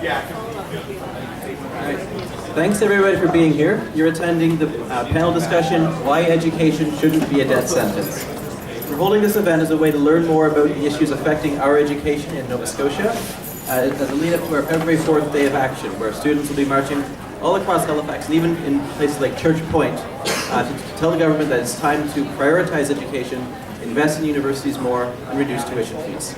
Right. Thanks everybody for being here. You're attending the panel discussion, Why Education Shouldn't Be a Death Sentence. We're holding this event as a way to learn more about the issues affecting our education in Nova Scotia as a lead up to our February 4th Day of Action, where students will be marching all across Halifax and even in places like Church Point to tell the government that it's time to prioritize education, invest in universities more, and reduce tuition fees.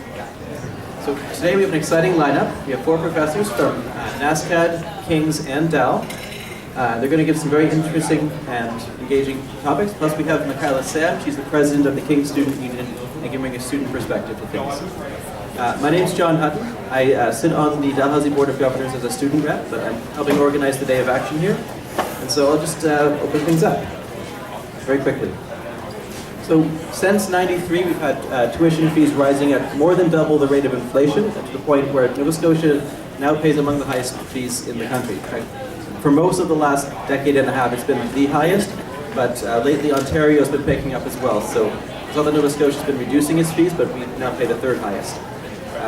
So today we have an exciting lineup. We have 4 professors from NASCAD, King's, and Dal. They're going to give some very interesting and engaging topics. Plus we have Michaela Sam. She's the president of the King's Student Union and can bring a student perspective to things. My name's John Hutton. I sit on the Dalhousie Board of Governors as a student rep, but I'm helping organize the Day of Action here. And so I'll just open things up very quickly. So since '93, we've had tuition fees rising at more than double the rate of inflation, to the point where Nova Scotia now pays among the highest fees in the country. For most of the last decade and a half, it's been the highest, but lately Ontario has been picking up as well. So it's not that Nova Scotia has been reducing its fees, but we now pay the 3rd highest.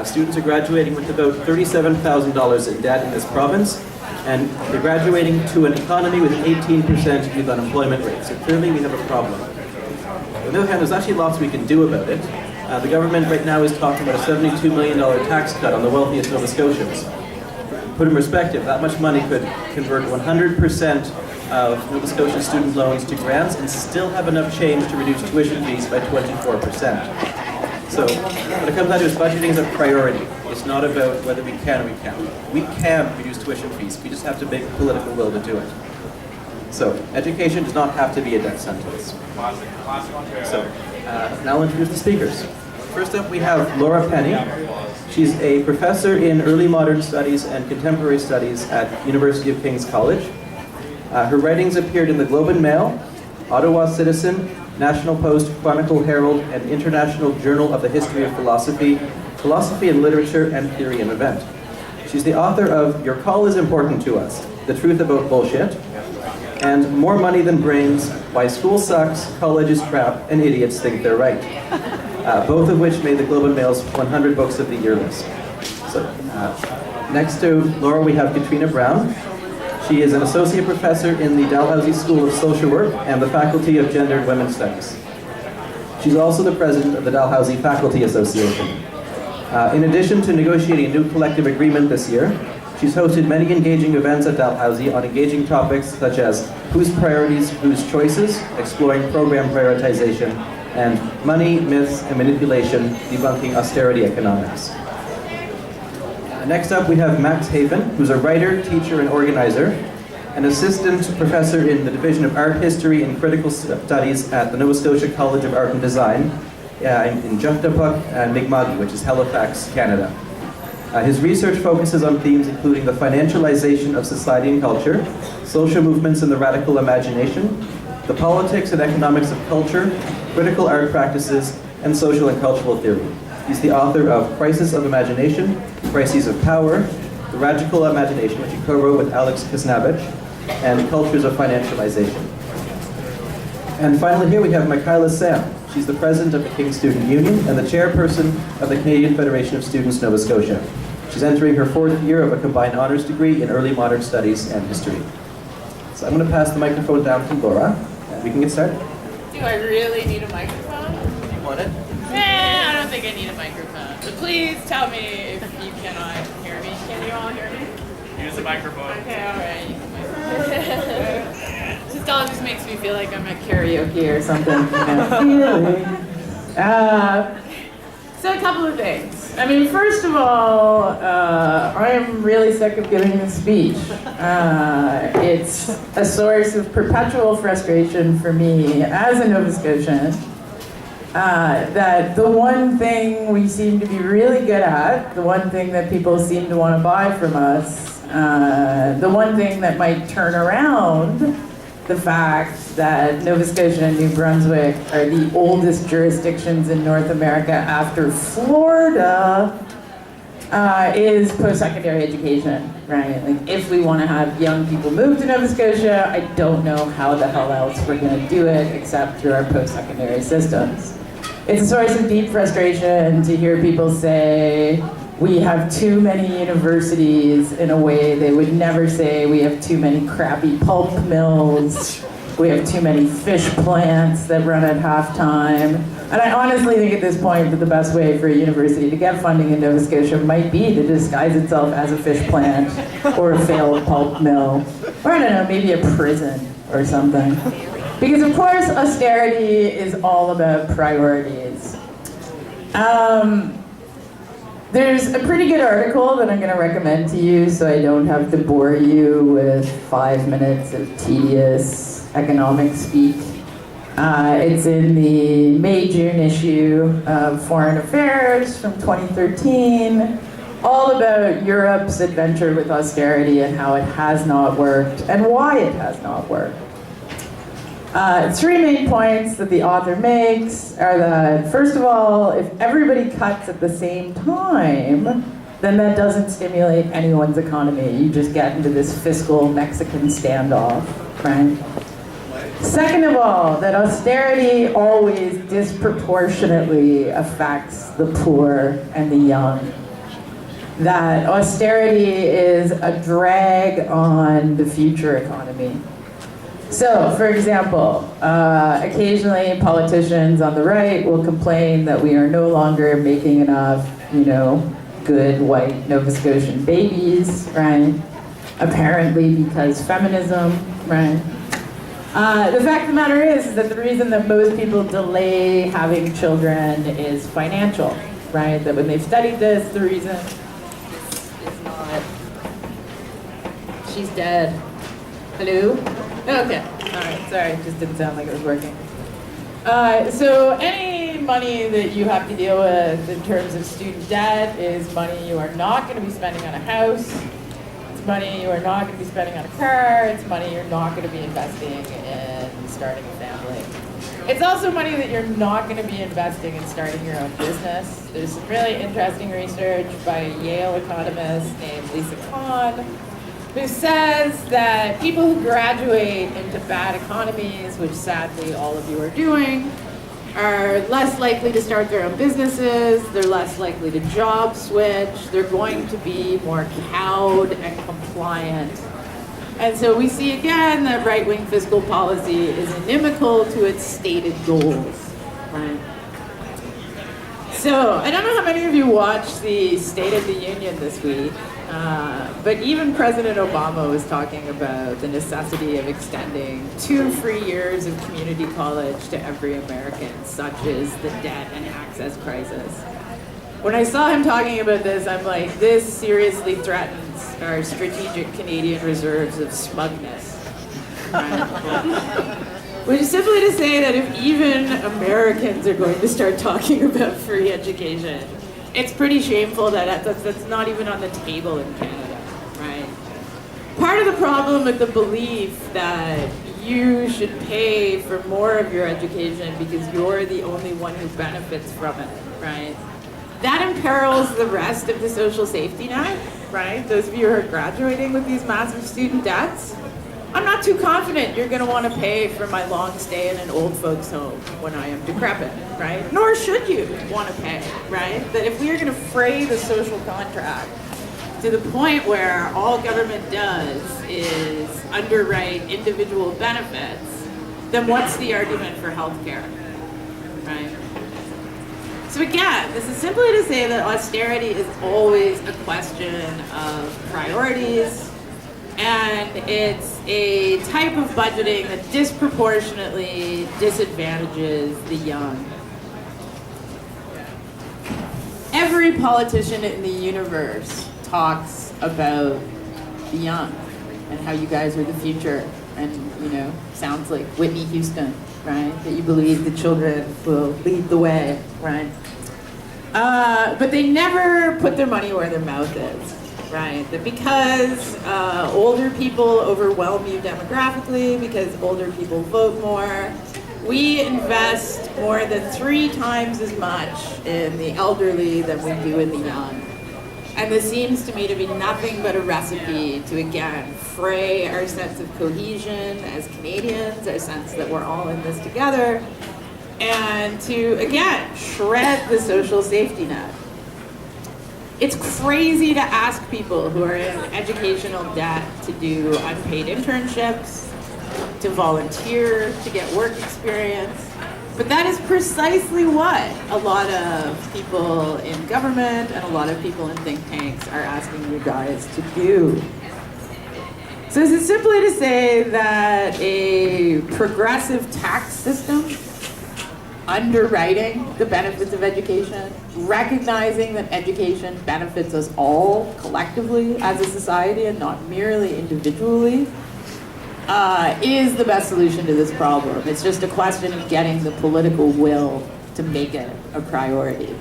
Students are graduating with about $37,000 in debt in this province, and they're graduating to an economy with an 18% youth unemployment rate. So clearly we have a problem. On the other hand, there's actually lots we can do about it. The government right now is talking about a $72 million tax cut on the wealthiest Nova Scotians. Put in perspective, that much money could convert 100% of Nova Scotia student loans to grants and still have enough change to reduce tuition fees by 24%. So what it comes down to is budgeting is a priority. It's not about whether we can or we can't. We can reduce tuition fees. We just have to make a political will to do it. So, education does not have to be a death sentence. So, now I'll introduce the speakers. First up we have Laura Penny. She's a professor in early modern studies and contemporary studies at University of King's College. Her writings appeared in the Globe and Mail, Ottawa Citizen, National Post, Chronicle, Herald, and International Journal of the History of Philosophy, Philosophy and Literature, and Theory and Event. She's the author of Your Call is Important to Us, The Truth About Bullshit, and More Money Than Brains, Why School Sucks, College is Crap, and Idiots Think They're Right. Both of which made the Globe and Mail's 100 Books of the Year list. So, next to Laura we have Katrina Brown. She is an associate professor in the Dalhousie School of Social Work and the Faculty of Gender and Women's Studies. She's also the president of the Dalhousie Faculty Association. In addition to negotiating a new collective agreement this year, she's hosted many engaging events at Dalhousie on engaging topics such as whose priorities, whose choices, exploring program prioritization, and money, myths, and manipulation, debunking austerity economics. Next up we have Max Haven, who's a writer, teacher, and organizer, an assistant professor in the Division of Art History and Critical Studies at the Nova Scotia College of Art and Design in Juktapuk and Mi'kma'ki, which is Halifax, Canada. His research focuses on themes including the financialization of society and culture, social movements and the radical imagination, the politics and economics of culture, critical art practices, and social and cultural theory. He's the author of Crisis of Imagination, Crises of Power, The Radical Imagination, which he co-wrote with Alex Kisnavich, and Cultures of Financialization. And finally here we have Michaela Sam. She's the president of the King's Student Union and the chairperson of the Canadian Federation of Students, Nova Scotia. She's entering her 4th year of a combined honors degree in early modern studies and history. So I'm going to pass the microphone down to Laura, and we can get started. Do I really need a microphone? Do you want it? I don't think I need a microphone. But please tell me if you cannot hear me. Can you all hear me? Use the microphone. Okay, alright. Use the microphone. Just always makes me feel like I'm at karaoke or something. So a couple of things. I mean, first of all, I am really sick of giving this speech. It's a source of perpetual frustration for me as a Nova Scotian. That the one thing we seem to be really good at, the one thing that people seem to want to buy from us, the one thing that might turn around the fact that Nova Scotia and New Brunswick are the oldest jurisdictions in North America after Florida, is post-secondary education, right? Like, if we want to have young people move to Nova Scotia, I don't know how the hell else we're going to do it except through our post-secondary systems. It's a source of deep frustration to hear people say, We have too many universities in a way they would never say we have too many crappy pulp mills. We have too many fish plants that run at halftime. And I honestly think at this point that the best way for a university to get funding in Nova Scotia might be to disguise itself as a fish plant or a failed pulp mill. Or I don't know, maybe a prison or something. Because of course austerity is all about priorities. There's a pretty good article that I'm going to recommend to you so I don't have to bore you with 5 minutes of tedious economic speak. It's in the May-June issue of Foreign Affairs from 2013, all about Europe's adventure with austerity and how it has not worked and why it has not worked. 3 main points that the author makes are that, first of all, if everybody cuts at the same time, then that doesn't stimulate anyone's economy. You just get into this fiscal Mexican standoff, right? Second of all, that austerity always disproportionately affects the poor and the young. That austerity is a drag on the future economy. So, for example, occasionally politicians on the right will complain that we are no longer making enough, good white Nova Scotian babies, right? Apparently because feminism, right? The fact of the matter is that the reason that most people delay having children is financial, right? That when they've studied this, the reason is not, she's dead. Hello? Okay, all right, sorry, it just didn't sound like it was working. So any money that you have to deal with in terms of student debt is money you are not going to be spending on a house. It's money you are not going to be spending on a car. It's money you're not going to be investing in starting a family. It's also money that you're not going to be investing in starting your own business. There's some really interesting research by a Yale economist named Lisa Kahn, who says that people who graduate into bad economies, which sadly all of you are doing, are less likely to start their own businesses, they're less likely to job switch, they're going to be more cowed and compliant. And so we see again that right-wing fiscal policy is inimical to its stated goals, right? So, I don't know how many of you watched the State of the Union this week, but even President Obama was talking about the necessity of extending 2 free years of community college to every American, such as the debt and access crisis. When I saw him talking about this, I'm like, this seriously threatens our strategic Canadian reserves of smugness. Which is simply to say that if even Americans are going to start talking about free education, it's pretty shameful that that's not even on the table in Canada, right? Part of the problem with the belief that you should pay for more of your education because you're the only one who benefits from it, right? That imperils the rest of the social safety net, right? Those of you who are graduating with these massive student debts, I'm not too confident you're going to want to pay for my long stay in an old folks home when I am decrepit, right? Nor should you want to pay, right? That if we are going to fray the social contract to the point where all government does is underwrite individual benefits, then what's the argument for healthcare, right? So again, this is simply to say that austerity is always a question of priorities, and it's a type of budgeting that disproportionately disadvantages the young. Every politician in the universe talks about the young and how you guys are the future, and sounds like Whitney Houston, right? That you believe the children will lead the way, right? But they never put their money where their mouth is. Right, that because older people overwhelm you demographically, because older people vote more, we invest more than 3 times as much in the elderly than we do in the young. And this seems to me to be nothing but a recipe to, again, fray our sense of cohesion as Canadians, our sense that we're all in this together, and to, again, shred the social safety net. It's crazy to ask people who are in educational debt to do unpaid internships, to volunteer, to get work experience. But that is precisely what a lot of people in government and a lot of people in think tanks are asking you guys to do. So this is simply to say that a progressive tax system, underwriting the benefits of education, recognizing that education benefits us all collectively as a society and not merely individually, is the best solution to this problem. It's just a question of getting the political will to make it a priority.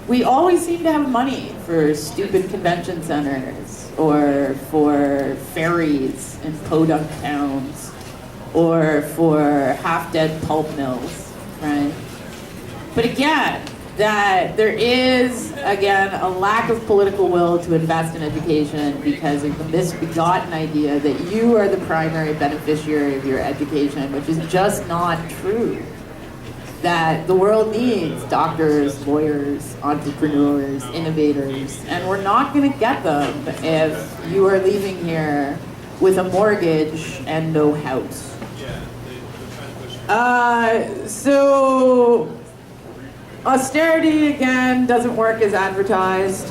We always seem to have money for stupid convention centers or for ferries in podunk towns or for half-dead pulp mills, right? But again, that there is, again, a lack of political will to invest in education because of the misbegotten idea that you are the primary beneficiary of your education, which is just not true. That the world needs doctors, lawyers, entrepreneurs, innovators, and we're not going to get them if you are leaving here with a mortgage and no house. So austerity, again, doesn't work as advertised.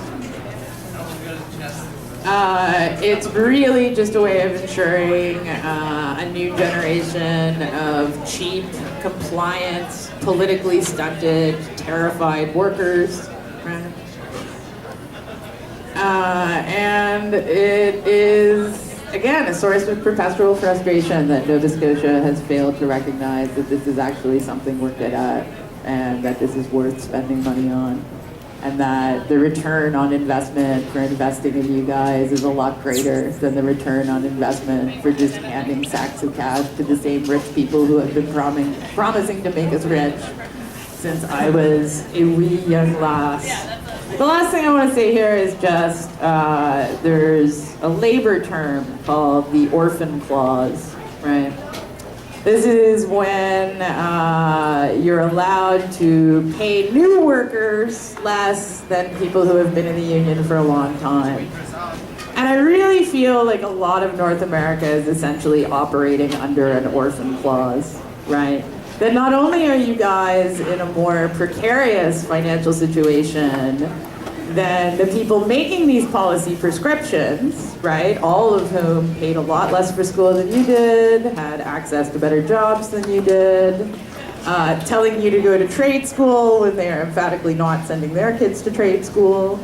It's really just a way of ensuring a new generation of cheap, compliant, politically stunted, terrified workers. Right? And it is, again, a source of perpetual frustration that Nova Scotia has failed to recognize that this is actually something we're good at and that this is worth spending money on. And that the return on investment for investing in you guys is a lot greater than the return on investment for just handing sacks of cash to the same rich people who have been promising to make us rich since I was a wee young lass. The last thing I want to say here is just there's a labor term called the orphan clause, right? This is when you're allowed to pay new workers less than people who have been in the union for a long time. And I really feel like a lot of North America is essentially operating under an orphan clause, right? That not only are you guys in a more precarious financial situation than the people making these policy prescriptions, right, all of whom paid a lot less for school than you did, had access to better jobs than you did, telling you to go to trade school when they are emphatically not sending their kids to trade school,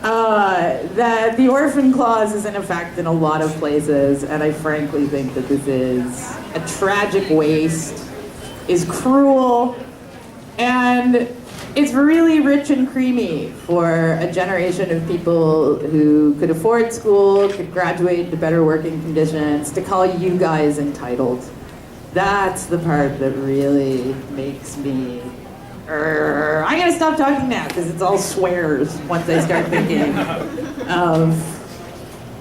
that the orphan clause is in effect in a lot of places, and I frankly think that this is a tragic waste, is cruel, and it's really rich and creamy for a generation of people who could afford school, could graduate into better working conditions, to call you guys entitled. That's the part that really makes me... I'm gonna stop talking now because it's all swears once I start thinking of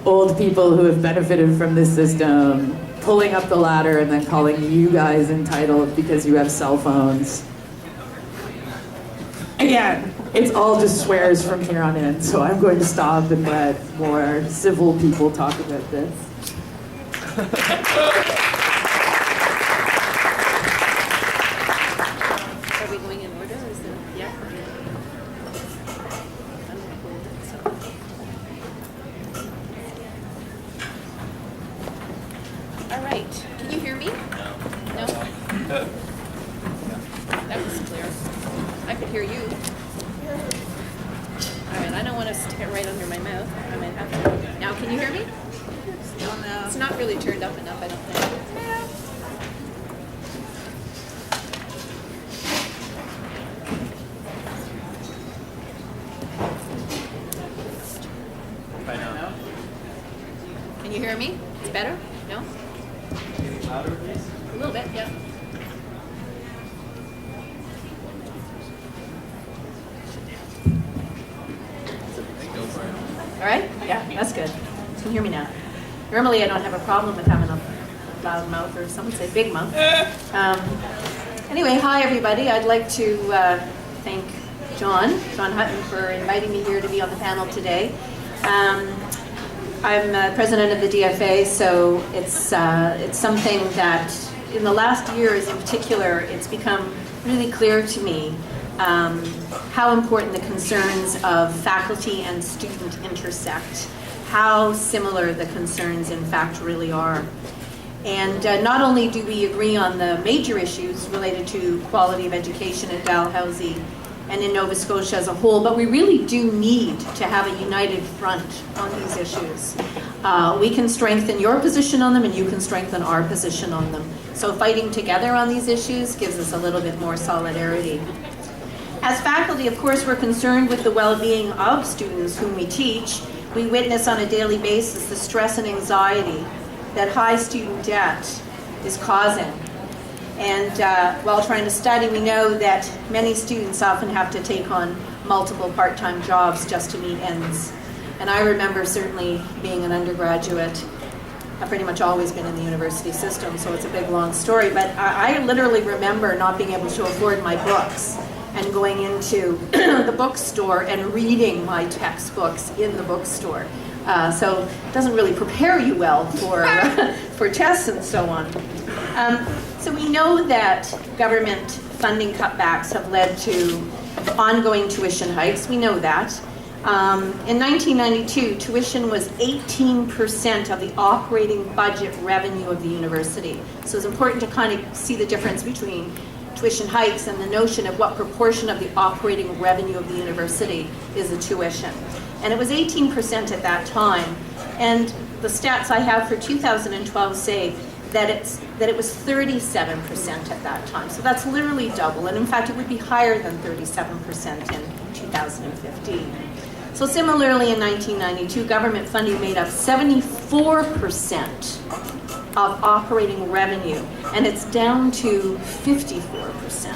old people who have benefited from this system, pulling up the ladder and then calling you guys entitled because you have cell phones. Again, it's all just swears from here on in, so I'm going to stop and let more civil people talk about this. Are we going in order? Is there, yeah? All right. Can you hear me? No. That was clear. I could hear you. All right, I don't want to stick it right under my mouth. I might have to. Now, can you hear me? No. It's not really turned up enough, I don't think. Can you hear me? It's better? No? Louder, please. A little bit, yeah. All right? Yeah, that's good. You can hear me now. Normally, I don't have a problem with having a loud mouth, or some would say big mouth. Anyway, hi everybody. I'd like to thank John Hutton, for inviting me here to be on the panel today. I'm president of the DFA, so it's something that in the last years in particular, it's become really clear to me how important the concerns of faculty and student intersect, how similar the concerns in fact really are. And not only do we agree on the major issues related to quality of education at Dalhousie and in Nova Scotia as a whole, but we really do need to have a united front on these issues. We can strengthen your position on them and you can strengthen our position on them. So fighting together on these issues gives us a little bit more solidarity. As faculty, of course, we're concerned with the well-being of students whom we teach. We witness on a daily basis the stress and anxiety that high student debt is causing. And while trying to study, we know that many students often have to take on multiple part-time jobs just to meet ends. And I remember certainly being an undergraduate, I've pretty much always been in the university system, so it's a big long story, but I literally remember not being able to afford my books and going into the bookstore and reading my textbooks in the bookstore. So it doesn't really prepare you well for, for tests and so on. So we know that government funding cutbacks have led to ongoing tuition hikes. We know that. In 1992, tuition was 18% of the operating budget revenue of the university. So it's important to kind of see the difference between tuition hikes and the notion of what proportion of the operating revenue of the university is the tuition. And it was 18% at that time. And the stats I have for 2012 say that it was 37% at that time. So that's literally double. And in fact, it would be higher than 37% in 2015. So similarly, in 1992, government funding made up 74% of operating revenue, and it's down to 54%. So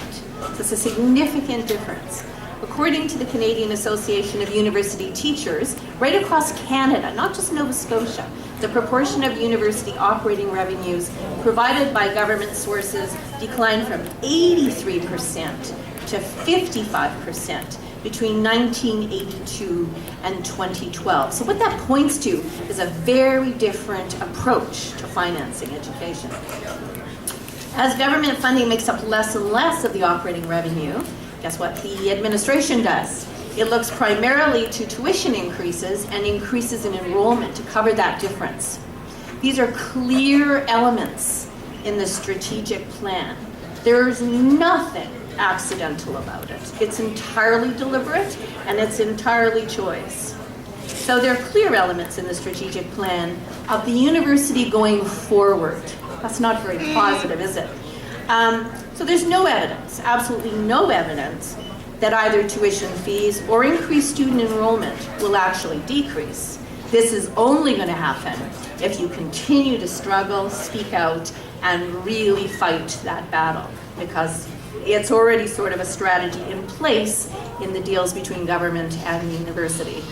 it's a significant difference. According to the Canadian Association of University Teachers, right across Canada, not just Nova Scotia, the proportion of university operating revenues provided by government sources declined from 83% to 55% between 1982 and 2012. So what that points to is a very different approach to financing education. As government funding makes up less and less of the operating revenue, guess what the administration does? It looks primarily to tuition increases and increases in enrollment to cover that difference. These are clear elements in the strategic plan. There's nothing accidental about it. It's entirely deliberate and it's entirely choice. So there are clear elements in the strategic plan of the university going forward. That's not very positive, is it? So there's no evidence, absolutely no evidence, that either tuition fees or increased student enrollment will actually decrease. This is only going to happen if you continue to struggle, speak out, and really fight that battle, because it's already sort of a strategy in place in the deals between government and the university.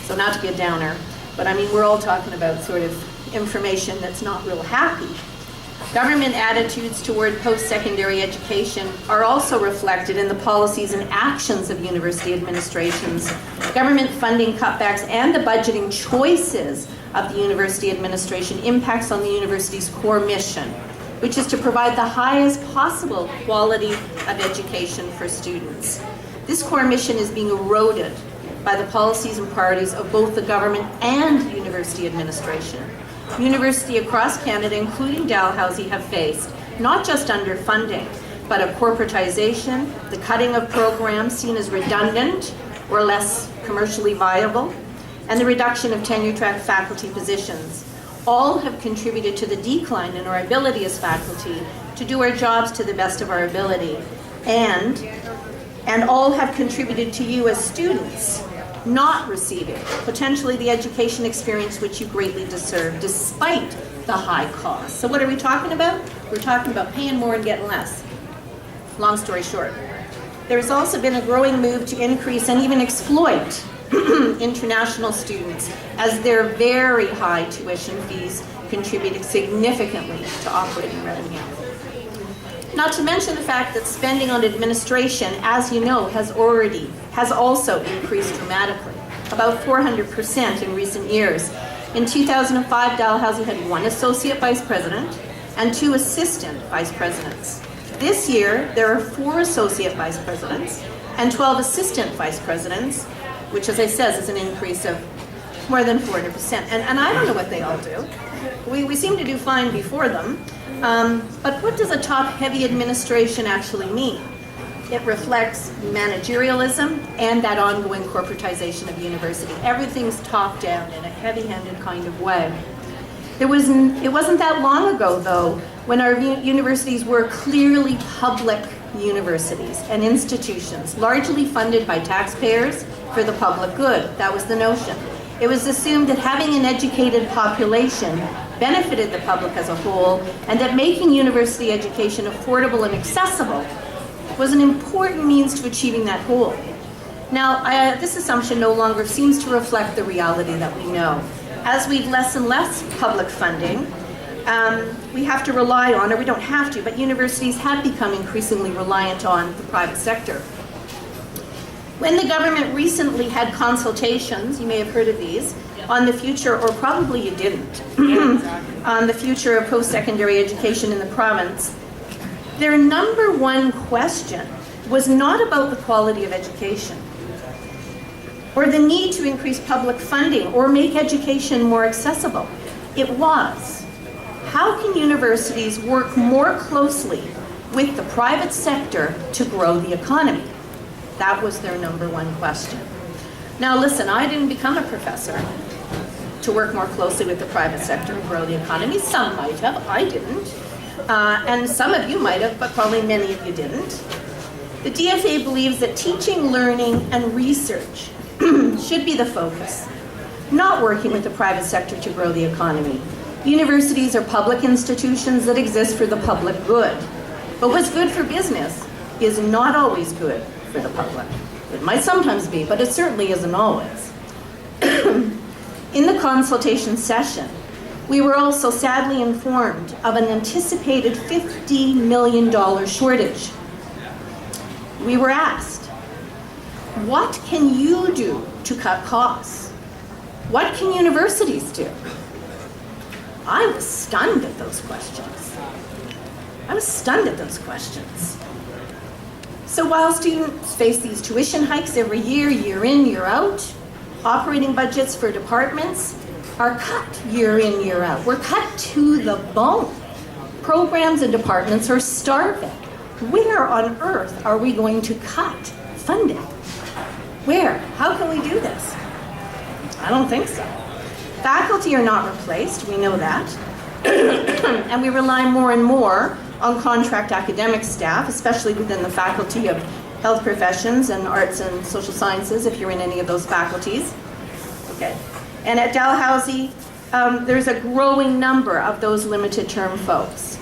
So not to be a downer, but I mean, we're all talking about sort of information that's not real happy. Government attitudes toward post-secondary education are also reflected in the policies and actions of university administrations. Government funding cutbacks and the budgeting choices of the university administration impacts on the university's core mission, which is to provide the highest possible quality of education for students. This core mission is being eroded by the policies and priorities of both the government and university administration. Universities across Canada, including Dalhousie, have faced not just underfunding, but a corporatization, the cutting of programs seen as redundant or less commercially viable, and the reduction of tenure-track faculty positions. All have contributed to the decline in our ability as faculty to do our jobs to the best of our ability, and all have contributed to you as students not receiving potentially the education experience which you greatly deserve, despite the high cost. So what are we talking about? We're talking about paying more and getting less. Long story short. There has also been a growing move to increase and even exploit international students, as their very high tuition fees contribute significantly to operating revenue. Not to mention the fact that spending on administration, as you know, has also increased dramatically, about 400% in recent years. In 2005, Dalhousie had 1 associate vice president and 2 assistant vice presidents. This year, there are 4 associate vice presidents and 12 assistant vice presidents, which, as I said, is an increase of more than 400%. And I don't know what they all do. We seem to do fine before them. But what does a top-heavy administration actually mean? It reflects managerialism and that ongoing corporatization of the university. Everything's top-down in a heavy-handed kind of way. It wasn't that long ago, though, when our universities were clearly public universities and institutions, largely funded by taxpayers for the public good. That was the notion. It was assumed that having an educated population benefited the public as a whole, and that making university education affordable and accessible was an important means to achieving that goal. Now, this assumption no longer seems to reflect the reality that we know. As we've less and less public funding, we have to rely on, or we don't have to, but universities have become increasingly reliant on the private sector. When the government recently had consultations, you may have heard of these, on the future, or probably you didn't, on the future of post-secondary education in the province, their number one question was not about the quality of education or the need to increase public funding or make education more accessible. It was, how can universities work more closely with the private sector to grow the economy? That was their number one question. Now listen, I didn't become a professor to work more closely with the private sector and grow the economy. Some might have, I didn't. And some of you might have, but probably many of you didn't. The DFA believes that teaching, learning, and research should be the focus, not working with the private sector to grow the economy. Universities are public institutions that exist for the public good. But what's good for business is not always good for the public. It might sometimes be, but it certainly isn't always. In the consultation session, we were also sadly informed of an anticipated $50 million shortage. We were asked, what can you do to cut costs? What can universities do? I was stunned at those questions. So while students face these tuition hikes every year, year in, year out, operating budgets for departments are cut year in, year out. We're cut to the bone. Programs and departments are starving. Where on earth are we going to cut funding? Where? How can we do this? I don't think so. Faculty are not replaced, we know that. And we rely more and more on contract academic staff, especially within the faculty of health professions and arts and social sciences, if you're in any of those faculties. Okay. And at Dalhousie, there's a growing number of those limited term folks.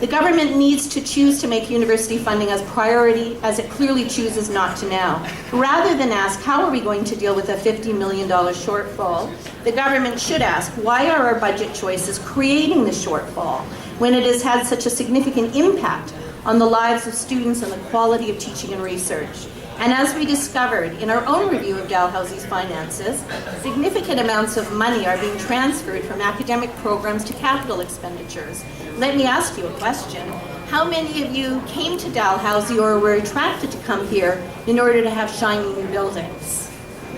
The government needs to choose to make university funding as priority as it clearly chooses not to now. Rather than ask, how are we going to deal with a $50 million shortfall, the government should ask, why are our budget choices creating the shortfall when it has had such a significant impact on the lives of students and the quality of teaching and research? And as we discovered in our own review of Dalhousie's finances, significant amounts of money are being transferred from academic programs to capital expenditures. Let me ask you a question. How many of you came to Dalhousie or were attracted to come here in order to have shiny new buildings?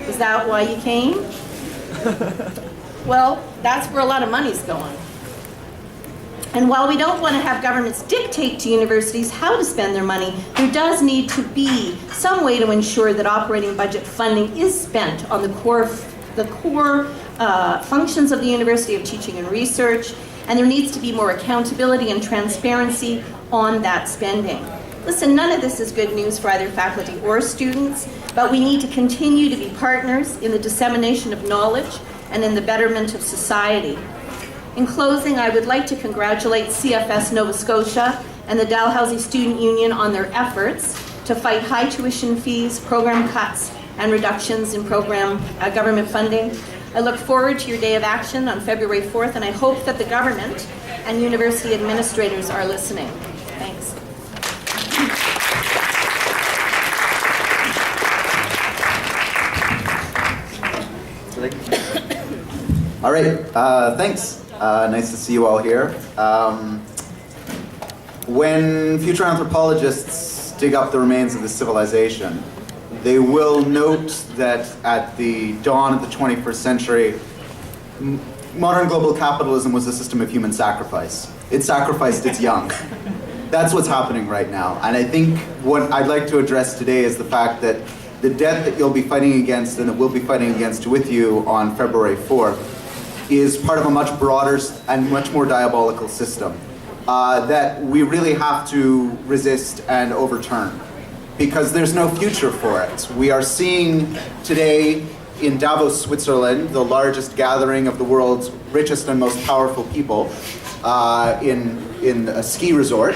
Is that why you came? Well, that's where a lot of money's going. And while we don't want to have governments dictate to universities how to spend their money, there does need to be some way to ensure that operating budget funding is spent on the core functions of the University of Teaching and Research, and there needs to be more accountability and transparency on that spending. Listen, none of this is good news for either faculty or students, but we need to continue to be partners in the dissemination of knowledge and in the betterment of society. In closing, I would like to congratulate CFS Nova Scotia and the Dalhousie Student Union on their efforts to fight high tuition fees, program cuts, and reductions in program government funding. I look forward to your day of action on February 4th, and I hope that the government and university administrators are listening. Thanks. All right, thanks. Nice to see you all here. When future anthropologists dig up the remains of this civilization, they will note that at the dawn of the 21st century, modern global capitalism was a system of human sacrifice. It sacrificed its young. That's what's happening right now. And I think what I'd like to address today is the fact that the debt that you'll be fighting against and that we'll be fighting against with you on February 4th is part of a much broader and much more diabolical system that we really have to resist and overturn, because there's no future for it. We are seeing today in Davos, Switzerland, the largest gathering of the world's richest and most powerful people in a ski resort.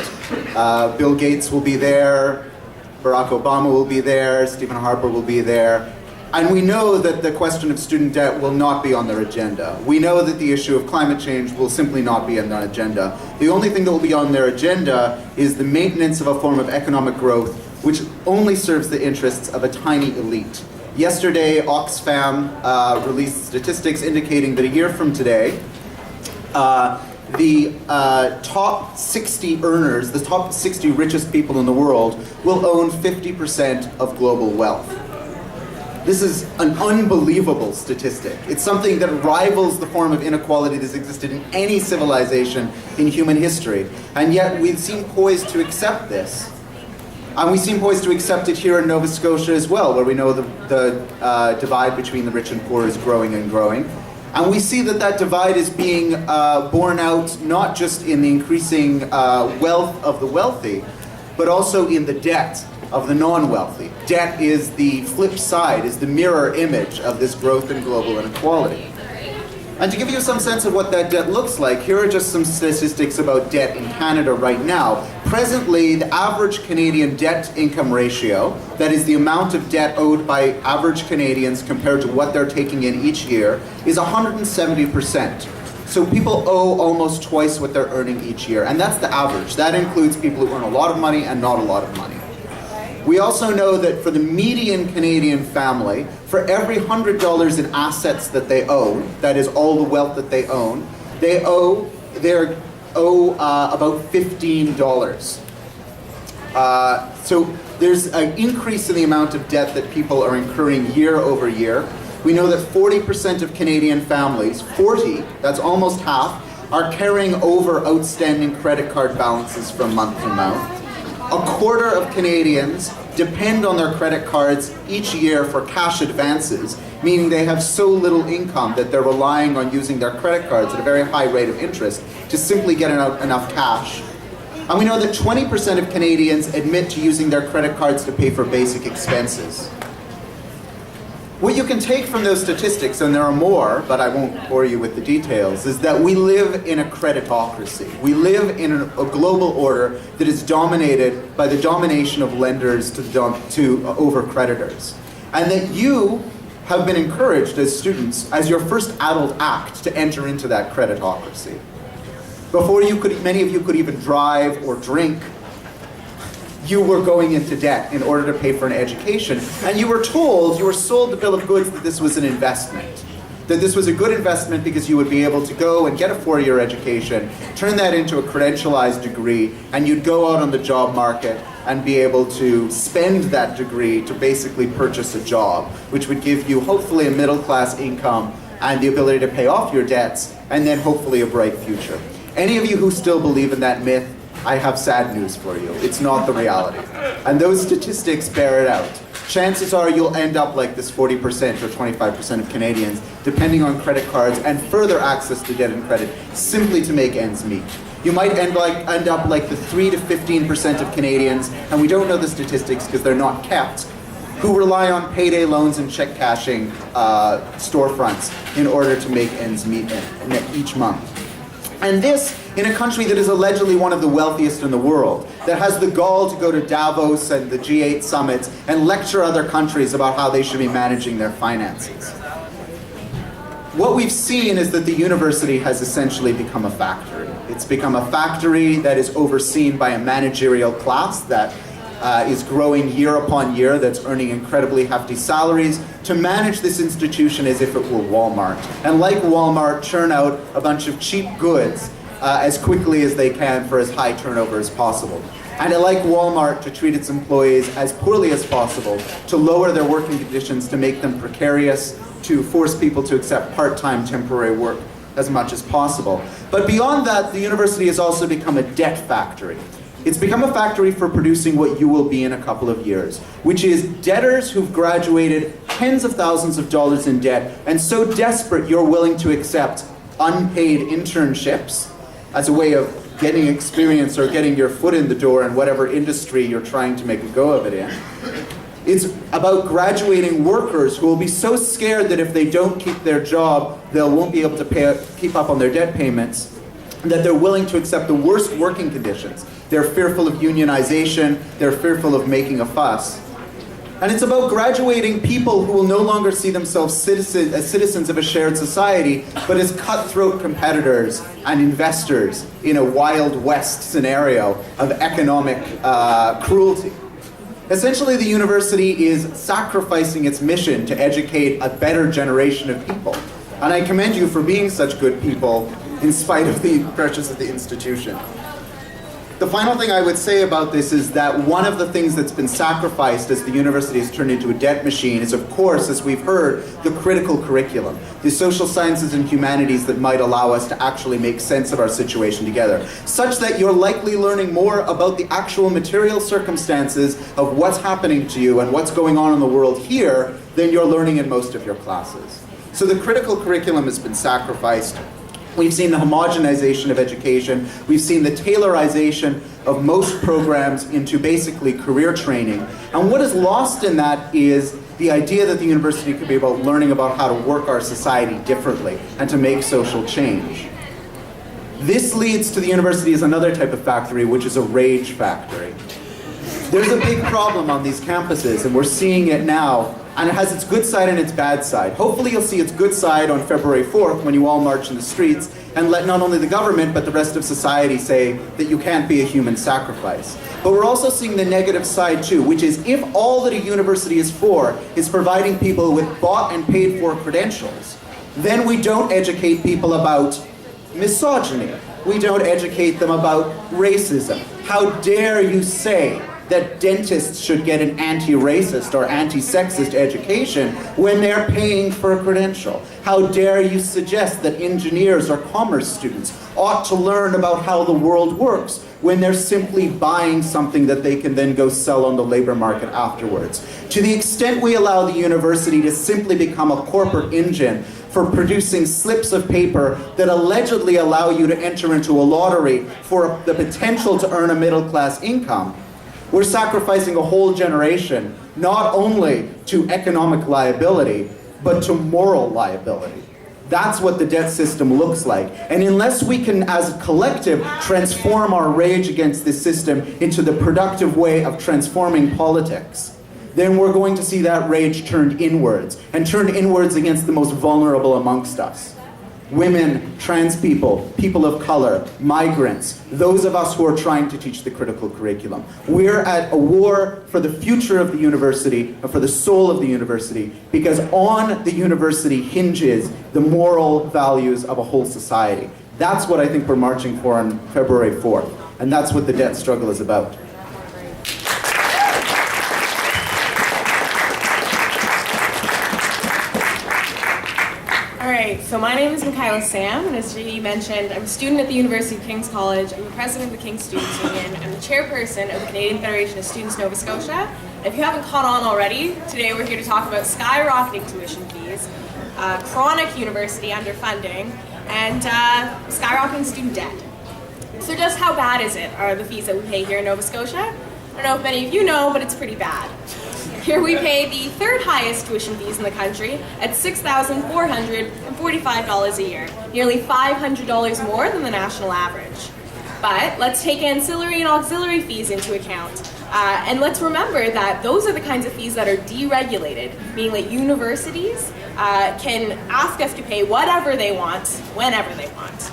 Bill Gates will be there, Barack Obama will be there, Stephen Harper will be there. And we know that the question of student debt will not be on their agenda. We know that the issue of climate change will simply not be on their agenda. The only thing that will be on their agenda is the maintenance of a form of economic growth which only serves the interests of a tiny elite. Yesterday, Oxfam released statistics indicating that a year from today, the top 60 earners, the top 60 richest people in the world, will own 50% of global wealth. This is an unbelievable statistic. It's something that rivals the form of inequality that's existed in any civilization in human history. And yet we seem poised to accept this. And we seem poised to accept it here in Nova Scotia as well, where we know the divide between the rich and poor is growing and growing. And we see that that divide is being borne out not just in the increasing wealth of the wealthy, but also in the debt of the non-wealthy. Debt is the flip side, is the mirror image of this growth in global inequality. And to give you some sense of what that debt looks like, here are just some statistics about debt in Canada right now. Presently, the average Canadian debt-income ratio, that is the amount of debt owed by average Canadians compared to what they're taking in each year, is 170%. So people owe almost twice what they're earning each year, and that's the average. That includes people who earn a lot of money and not a lot of money. We also know that for the median Canadian family, for every $100 in assets that they own, that is all the wealth that they own, they owe about $15. So there's an increase in the amount of debt that people are incurring year over year. We know that 40% of Canadian families, 40, that's almost half, are carrying over outstanding credit card balances from month to month. A quarter of Canadians depend on their credit cards each year for cash advances, meaning they have so little income that they're relying on using their credit cards at a very high rate of interest to simply get enough cash. And we know that 20% of Canadians admit to using their credit cards to pay for basic expenses. What you can take from those statistics, and there are more, but I won't bore you with the details, is that we live in a creditocracy. We live in a global order that is dominated by the domination of lenders over creditors. And that you have been encouraged as students, as your first adult act, to enter into that creditocracy. Before many of you could even drive or drink, you were going into debt in order to pay for an education. And you were sold the bill of goods that this was an investment. That this was a good investment because you would be able to go and get a 4-year education, turn that into a credentialized degree, and you'd go out on the job market and be able to spend that degree to basically purchase a job, which would give you hopefully a middle-class income and the ability to pay off your debts, and then hopefully a bright future. Any of you who still believe in that myth, I have sad news for you. It's not the reality. And those statistics bear it out. Chances are you'll end up like this 40% or 25% of Canadians, depending on credit cards and further access to debt and credit, simply to make ends meet. You might end up like the 3 to 15% of Canadians, and we don't know the statistics because they're not kept, who rely on payday loans and check cashing storefronts in order to make ends meet each month. And this in a country that is allegedly one of the wealthiest in the world, that has the gall to go to Davos and the G8 summits and lecture other countries about how they should be managing their finances. what we've seen is that the university has essentially become a factory. It's become a factory that is overseen by a managerial class that is growing year upon year, that's earning incredibly hefty salaries to manage this institution as if it were Walmart. And like Walmart, churn out a bunch of cheap goods as quickly as they can for as high turnover as possible. And like Walmart, to treat its employees as poorly as possible, to lower their working conditions, to make them precarious, to force people to accept part-time temporary work as much as possible. But beyond that, the university has also become a debt factory. It's become a factory for producing what you will be in a couple of years, which is debtors who've graduated tens of thousands of dollars in debt, and so desperate you're willing to accept unpaid internships as a way of getting experience or getting your foot in the door in whatever industry you're trying to make a go of it in. It's about graduating workers who will be so scared that if they don't keep their job, they won't be able to keep up on their debt payments, that they're willing to accept the worst working conditions. They're fearful of unionization, they're fearful of making a fuss. And it's about graduating people who will no longer see themselves as citizens of a shared society, but as cutthroat competitors and investors in a Wild West scenario of economic cruelty. Essentially, the university is sacrificing its mission to educate a better generation of people. And I commend you for being such good people in spite of the pressures of the institution. The final thing I would say about this is that one of the things that's been sacrificed as the university has turned into a debt machine is, of course, as we've heard, the critical curriculum, the social sciences and humanities that might allow us to actually make sense of our situation together, such that you're likely learning more about the actual material circumstances of what's happening to you and what's going on in the world here than you're learning in most of your classes. So the critical curriculum has been sacrificed. We've seen the homogenization of education. We've seen the tailorization of most programs into basically career training. And what is lost in that is the idea that the university could be about learning about how to work our society differently and to make social change. This leads to the university as another type of factory, which is a rage factory. There's a big problem on these campuses, and we're seeing it now. And it has its good side and its bad side. Hopefully you'll see its good side on February 4th when you all march in the streets and let not only the government but the rest of society say that you can't be a human sacrifice. But we're also seeing the negative side too, which is if all that a university is for is providing people with bought and paid for credentials, then we don't educate people about misogyny. We don't educate them about racism. How dare you say that dentists should get an anti-racist or anti-sexist education when they're paying for a credential? How dare you suggest that engineers or commerce students ought to learn about how the world works when they're simply buying something that they can then go sell on the labor market afterwards? To the extent we allow the university to simply become a corporate engine for producing slips of paper that allegedly allow you to enter into a lottery for the potential to earn a middle-class income, we're sacrificing a whole generation, not only to economic liability, but to moral liability. That's what the debt system looks like. And unless we can, as a collective, transform our rage against this system into the productive way of transforming politics, then we're going to see that rage turned inwards, and turned inwards against the most vulnerable amongst us. Women, trans people, people of color, migrants, those of us who are trying to teach the critical curriculum. We're at a war for the future of the university and for the soul of the university, because on the university hinges the moral values of a whole society. That's what I think we're marching for on February 4th, and that's what the debt struggle is about. All right, so my name is Michaela Sam, and as G mentioned, I'm a student at the University of King's College. I'm the president of the King's Students' Union. I'm the chairperson of the Canadian Federation of Students Nova Scotia. And if you haven't caught on already, today we're here to talk about skyrocketing tuition fees, chronic university underfunding, and skyrocketing student debt. So just how bad is it, are the fees that we pay here in Nova Scotia? I don't know if many of you know, but it's pretty bad. Here we pay the third highest tuition fees in the country at $6,445 a year, nearly $500 more than the national average. But let's take ancillary and auxiliary fees into account. And let's remember that those are the kinds of fees that are deregulated, meaning that universities can ask us to pay whatever they want, whenever they want.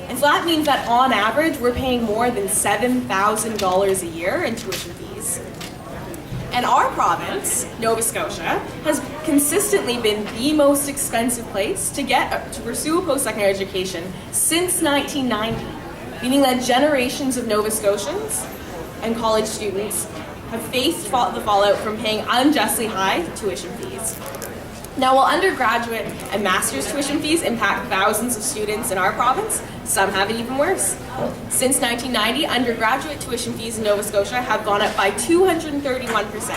And so that means that on average, we're paying more than $7,000 a year in tuition fees. And our province, Nova Scotia, has consistently been the most expensive place to pursue a post-secondary education since 1990, meaning that generations of Nova Scotians and college students have faced the fallout from paying unjustly high tuition fees. Now, while undergraduate and master's tuition fees impact thousands of students in our province, some have it even worse. Since 1990, undergraduate tuition fees in Nova Scotia have gone up by 231%,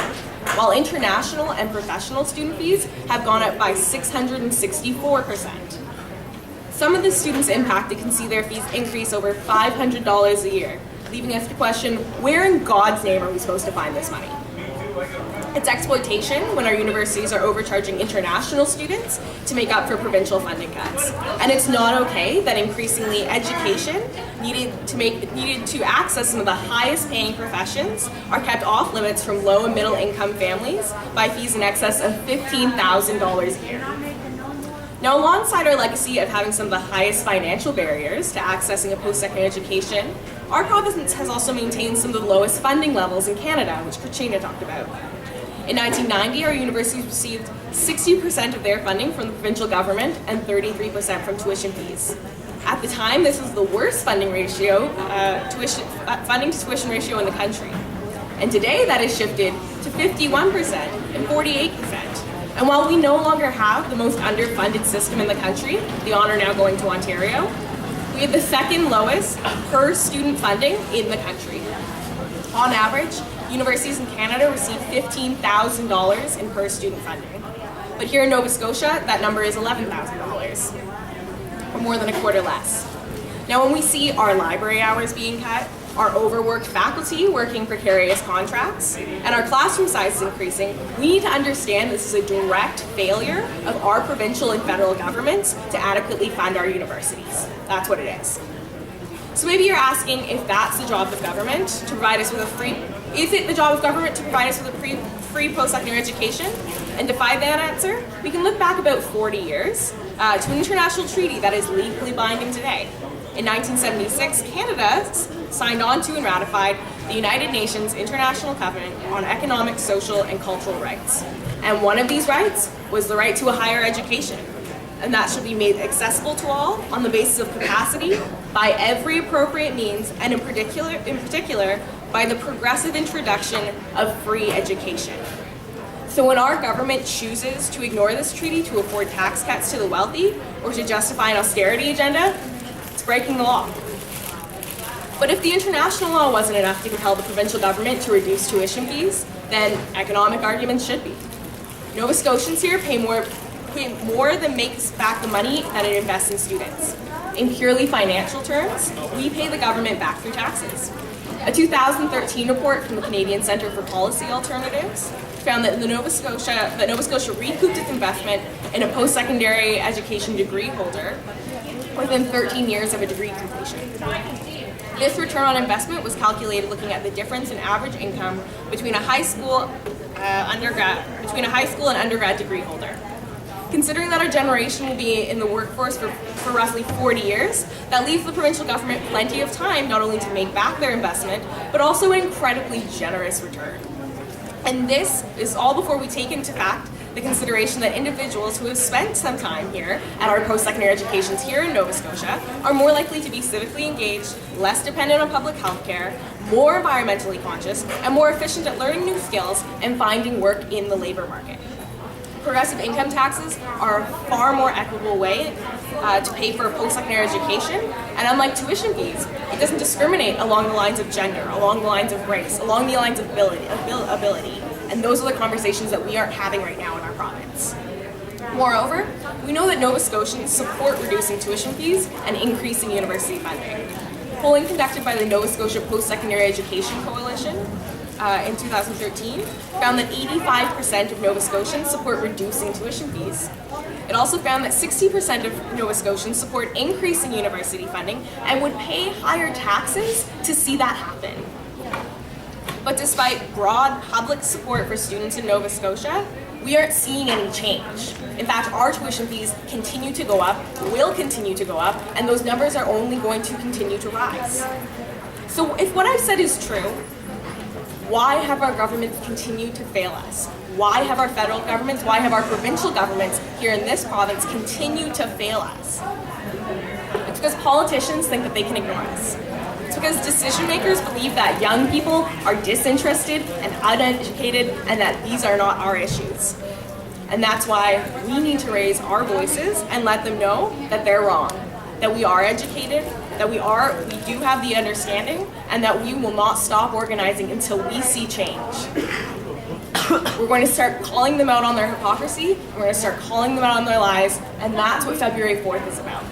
while international and professional student fees have gone up by 664%. Some of the students impacted can see their fees increase over $500 a year, leaving us to question, where in God's name are we supposed to find this money? It's exploitation when our universities are overcharging international students to make up for provincial funding cuts. And it's not okay that increasingly education needed to access some of the highest paying professions are kept off limits from low and middle income families by fees in excess of $15,000 a year. Now, alongside our legacy of having some of the highest financial barriers to accessing a post-secondary education, our province has also maintained some of the lowest funding levels in Canada, which Katrina talked about. In 1990, our universities received 60% of their funding from the provincial government and 33% from tuition fees. At the time, this was the worst funding to tuition ratio in the country. And today, that has shifted to 51% and 48%. And while we no longer have the most underfunded system in the country, the honor now going to Ontario, we have the second lowest per student funding in the country. On average, universities in Canada receive $15,000 in per student funding. But here in Nova Scotia, that number is $11,000, or more than a quarter less. Now, when we see our library hours being cut, our overworked faculty working precarious contracts, and our classroom sizes increasing, we need to understand this is a direct failure of our provincial and federal governments to adequately fund our universities. That's what it is. So maybe you're asking if that's the job of government to provide us with is it the job of government to provide us with a free post-secondary education? And to find that answer, we can look back about 40 years to an international treaty that is legally binding today. In 1976, Canada signed on to and ratified the United Nations International Covenant on Economic, Social, and Cultural Rights. And one of these rights was the right to a higher education. And that should be made accessible to all on the basis of capacity by every appropriate means, and in particular by the progressive introduction of free education. So when our government chooses to ignore this treaty to afford tax cuts to the wealthy or to justify an austerity agenda, it's breaking the law. But if the international law wasn't enough to compel the provincial government to reduce tuition fees, then economic arguments should be. Nova Scotians here pay more than makes back the money that it invests in students. In purely financial terms, we pay the government back through taxes. A 2013 report from the Canadian Centre for Policy Alternatives found that Nova Scotia recouped its investment in a post-secondary education degree holder within 13 years of a degree completion. This return on investment was calculated looking at the difference in average income between a high school and undergrad degree holder. Considering that our generation will be in the workforce for roughly 40 years, that leaves the provincial government plenty of time not only to make back their investment, but also an incredibly generous return. And this is all before we take into fact the consideration that individuals who have spent some time here at our post-secondary educations here in Nova Scotia are more likely to be civically engaged, less dependent on public health care, more environmentally conscious, and more efficient at learning new skills and finding work in the labor market. Progressive income taxes are a far more equitable way to pay for a post-secondary education, and unlike tuition fees, it doesn't discriminate along the lines of gender, along the lines of race, along the lines of ability, and those are the conversations that we aren't having right now in our province. Moreover, we know that Nova Scotians support reducing tuition fees and increasing university funding. Polling conducted by the Nova Scotia Post-Secondary Education Coalition in 2013 found that 85% of Nova Scotians support reducing tuition fees. It also found that 60% of Nova Scotians support increasing university funding and would pay higher taxes to see that happen. But despite broad public support for students in Nova Scotia, we aren't seeing any change. In fact, our tuition fees continue to go up, will continue to go up, and those numbers are only going to continue to rise. So if what I've said is true, why have our governments continued to fail us? Why have our federal governments, why have our provincial governments here in this province continued to fail us? It's because politicians think that they can ignore us. It's because decision makers believe that young people are disinterested and uneducated and that these are not our issues. And that's why we need to raise our voices and let them know that they're wrong, that we are educated, that we do have the understanding, and that we will not stop organizing until we see change. We're going to start calling them out on their hypocrisy, we're going to start calling them out on their lies, and that's what February 4th is about.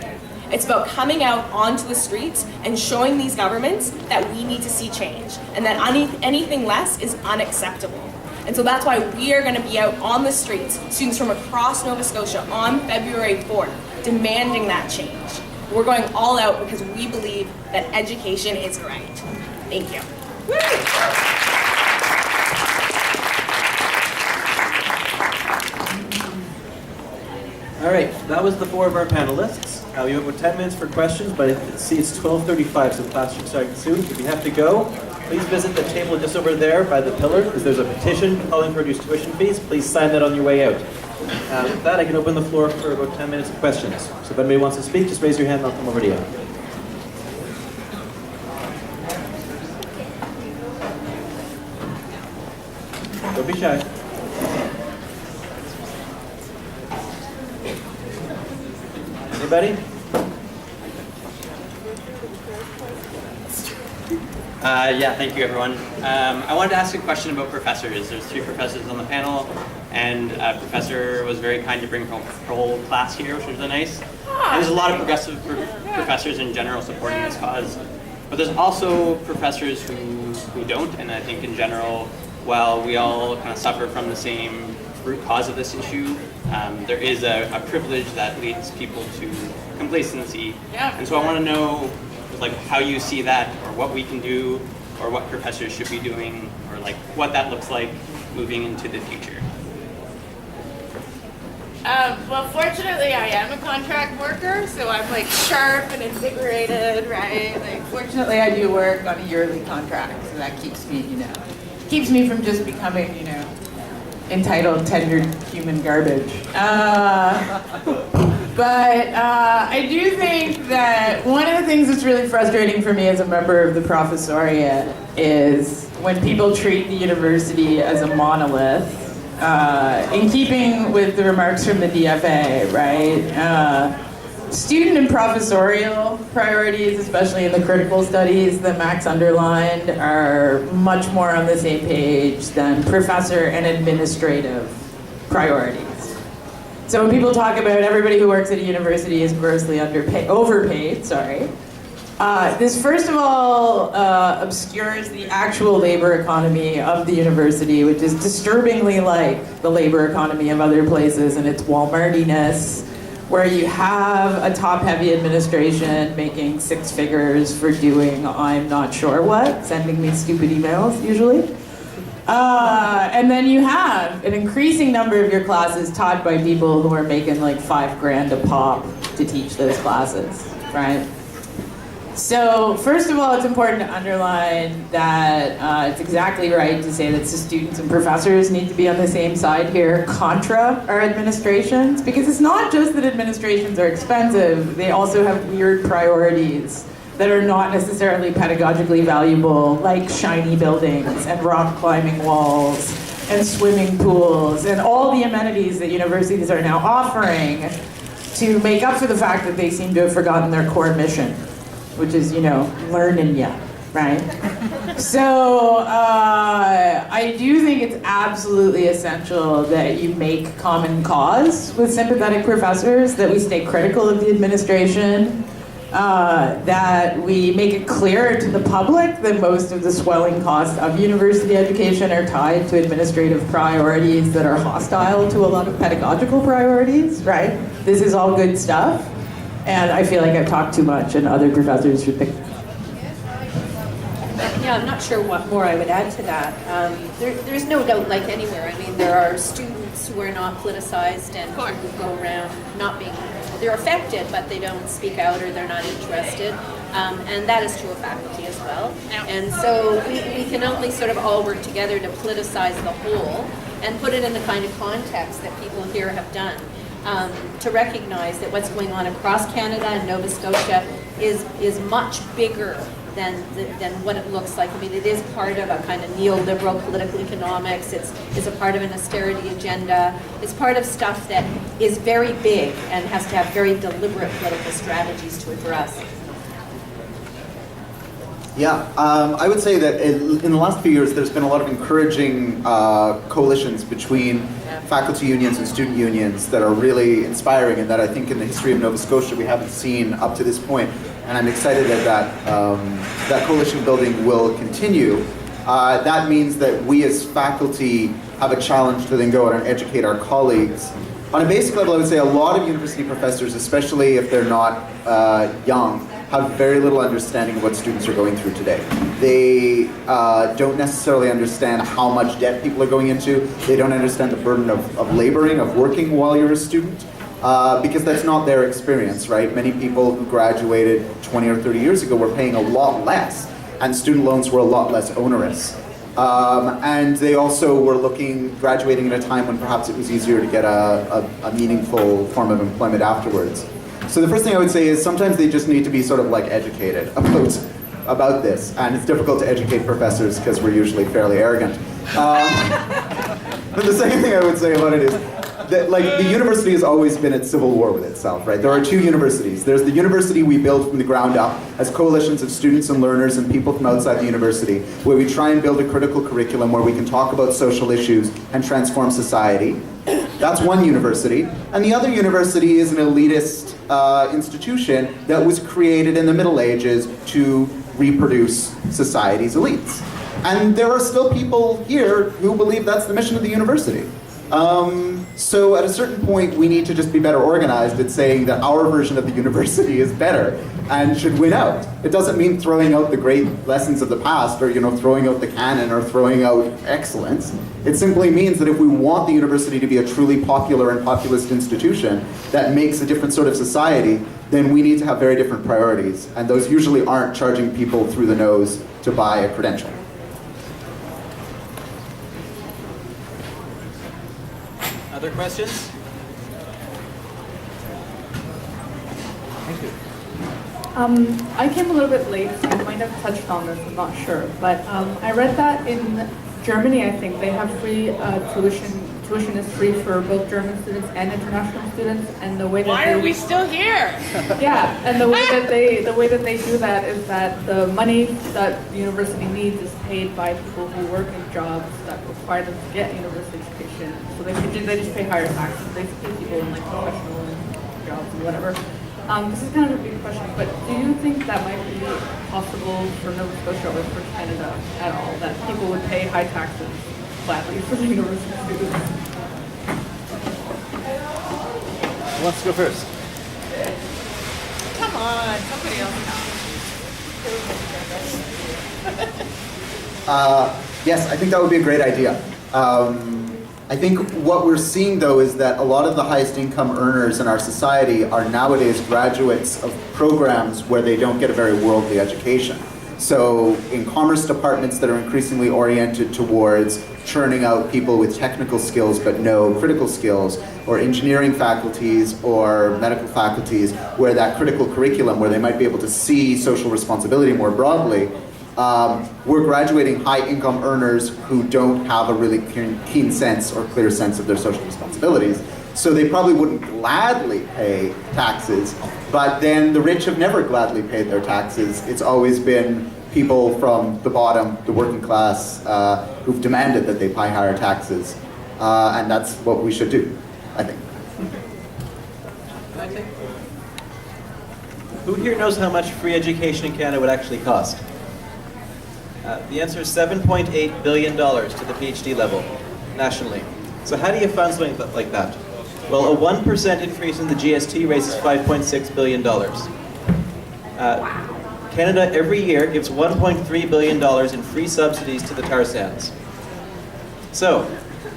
It's about coming out onto the streets and showing these governments that we need to see change, and that anything less is unacceptable. And so that's why we are going to be out on the streets, students from across Nova Scotia, on February 4th, demanding that change. We're going all out because we believe that education is right. Thank you. All right, that was the 4 of our panelists. We have about 10 minutes for questions, but I see it's 12:35, so class should start soon. If you have to go, please visit the table just over there by the pillar, because there's a petition calling for reduced tuition fees. Please sign that on your way out. With that, I can open the floor for about 10 minutes of questions. So if anybody wants to speak, just raise your hand and I'll come over to you. Don't be shy. Anybody? Yeah, thank you everyone. I wanted to ask a question about professors. There's 3 professors on the panel, and a professor was very kind to bring her whole class here, which was really nice. And there's a lot of progressive professors in general supporting this cause, but there's also professors who don't, and I think in general, while we all kind of suffer from the same root cause of this issue, there is a privilege that leads people to complacency. Yeah. And so I want to know like how you see that, or what we can do, or what professors should be doing, or like what that looks like moving into the future. Well, fortunately, I am a contract worker, so I'm like sharp and invigorated, right? Like, fortunately, I do work on a yearly contract, so that keeps me, keeps me from just becoming, entitled, tendered human garbage. But I do think that one of the things that's really frustrating for me as a member of the professoriate is when people treat the university as a monolith, in keeping with the remarks from the DFA, right? Student and professorial priorities, especially in the critical studies that Max underlined, are much more on the same page than professor and administrative priorities. So when people talk about everybody who works at a university is grossly overpaid, this first of all obscures the actual labor economy of the university, which is disturbingly like the labor economy of other places in its Walmartiness, where you have a top-heavy administration making 6 figures for doing I'm not sure what, sending me stupid emails usually. And then you have an increasing number of your classes taught by people who are making like $5,000 a pop to teach those classes, right? So first of all, it's important to underline that it's exactly right to say that the students and professors need to be on the same side here contra our administrations, because it's not just that administrations are expensive, they also have weird priorities that are not necessarily pedagogically valuable, like shiny buildings and rock climbing walls and swimming pools and all the amenities that universities are now offering to make up for the fact that they seem to have forgotten their core mission, which is, learning ya, right? So I do think it's absolutely essential that you make common cause with sympathetic professors, that we stay critical of the administration, that we make it clear to the public that most of the swelling costs of university education are tied to administrative priorities that are hostile to a lot of pedagogical priorities, right? This is all good stuff. And I feel like I've talked too much and other professors should pick. Yeah, I'm not sure what more I would add to that. There's no doubt, like anywhere, I mean, there are students who are not politicized and who go around not being, they're affected, but they don't speak out or they're not interested. And that is true of faculty as well. And so we can only sort of all work together to politicize the whole and put it in the kind of context that people here have done. To recognize that what's going on across Canada and Nova Scotia is much bigger than what it looks like. I mean, it is part of a kind of neoliberal political economics. It's a part of an austerity agenda. It's part of stuff that is very big and has to have very deliberate political strategies to address. Yeah, I would say that in the last few years, there's been a lot of encouraging coalitions between faculty unions and student unions that are really inspiring, and that I think in the history of Nova Scotia we haven't seen up to this point. And I'm excited that coalition building will continue. That means that we as faculty have a challenge to then go out and educate our colleagues. On a basic level, I would say a lot of university professors, especially if they're not young, have very little understanding of what students are going through today. They don't necessarily understand how much debt people are going into. They don't understand the burden of laboring, of working while you're a student, because that's not their experience, right? Many people who graduated 20 or 30 years ago were paying a lot less, and student loans were a lot less onerous. And they also were graduating at a time when perhaps it was easier to get a meaningful form of employment afterwards. So the first thing I would say is sometimes they just need to be sort of like educated about this. And it's difficult to educate professors because we're usually fairly arrogant. But the second thing I would say about it is that, like, the university has always been at civil war with itself, right? There are two universities. There's the university we build from the ground up as coalitions of students and learners and people from outside the university, where we try and build a critical curriculum where we can talk about social issues and transform society. That's one university. And the other university is an elitist institution that was created in the Middle Ages to reproduce society's elites. And there are still people here who believe that's the mission of the university. So at a certain point, we need to just be better organized at saying that our version of the university is better and should win out. It doesn't mean throwing out the great lessons of the past, or throwing out the canon or throwing out excellence. It simply means that if we want the university to be a truly popular and populist institution that makes a different sort of society, then we need to have very different priorities. And those usually aren't charging people through the nose to buy a credential. Other questions? Thank you. I came a little bit late, so I might have touched on this, I'm not sure. But I read that in Germany, I think, they have free tuition. Tuition is free for both German students and international students, and the way that Why are we still here? Yeah, and the way that they do that is that the money that the university needs is paid by people who work in jobs that require them to get university education. So they just pay higher taxes. They pay people in like professional jobs and whatever. This is kind of a big question, but do you think that might be possible for Nova Scotia or for Canada at all, that people would pay high taxes gladly for the university students? Who wants to go first? Come on, somebody else. Yes, I think that would be a great idea. I think what we're seeing, though, is that a lot of the highest income earners in our society are nowadays graduates of programs where they don't get a very worldly education. So in commerce departments that are increasingly oriented towards churning out people with technical skills but no critical skills, or engineering faculties or medical faculties where that critical curriculum, where they might be able to see social responsibility more broadly, we're graduating high-income earners who don't have a really keen sense or clear sense of their social responsibilities. So they probably wouldn't gladly pay taxes, but then the rich have never gladly paid their taxes. It's always been people from the bottom, the working class, who've demanded that they pay higher taxes. And that's what we should do, I think. Who here knows how much free education in Canada would actually cost? The answer is $7.8 billion to the PhD level, nationally. So how do you fund something like that? Well, a 1% increase in the GST raises $5.6 billion. Canada every year gives $1.3 billion in free subsidies to the tar sands. So,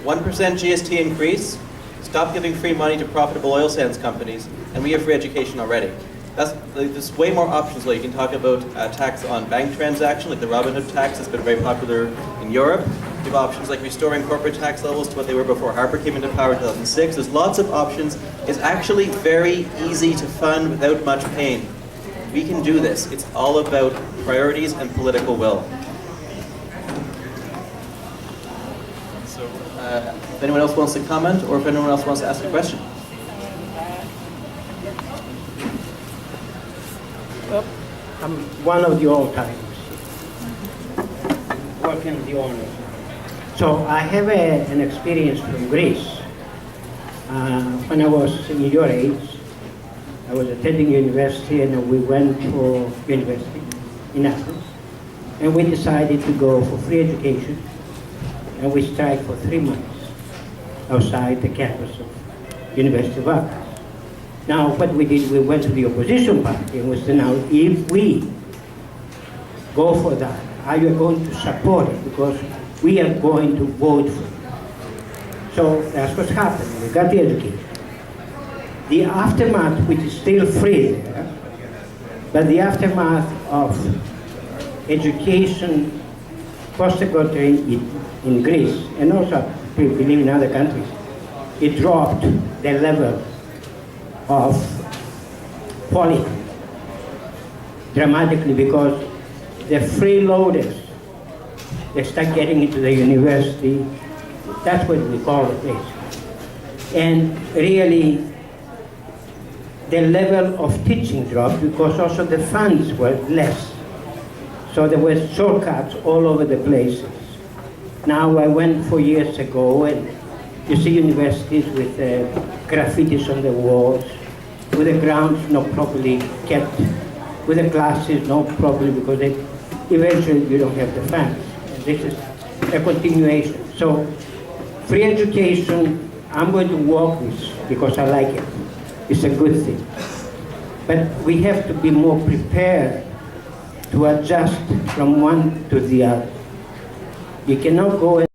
1% GST increase, stop giving free money to profitable oil sands companies, and we have free education already. There's way more options. Like you can talk about tax on bank transactions, like the Robinhood tax that's been very popular in Europe. You have options like restoring corporate tax levels to what they were before Harper came into power in 2006. There's lots of options. It's actually very easy to fund without much pain. We can do this. It's all about priorities and political will. So, if anyone else wants to comment, or if anyone else wants to ask a question. I'm one of the old-timers, working the owners. So I have an experience from Greece. When I was in your age, I was attending university, and we went for university in Athens, and we decided to go for free education, and we striked for 3 months outside the campus of University of Athens. Now, what we did, we went to the opposition party and we said, now, if we go for that, are you going to support it? Because we are going to vote for it. So that's what happened. We got the education. The aftermath, which is still free there, but the aftermath of education post-secondary in Greece, and also, I believe in other countries, it dropped the level of quality dramatically, because the freeloaders, they start getting into the university. That's what we call it, basically. And really, the level of teaching dropped because also the funds were less. So there were shortcuts all over the places. Now, I went 4 years ago, and you see universities with graffitis on the walls, with the grounds not properly kept, with the classes not properly, because eventually you don't have the funds. And this is a continuation. So free education, I'm going to work with because I like it. It's a good thing. But we have to be more prepared to adjust from one to the other. You cannot go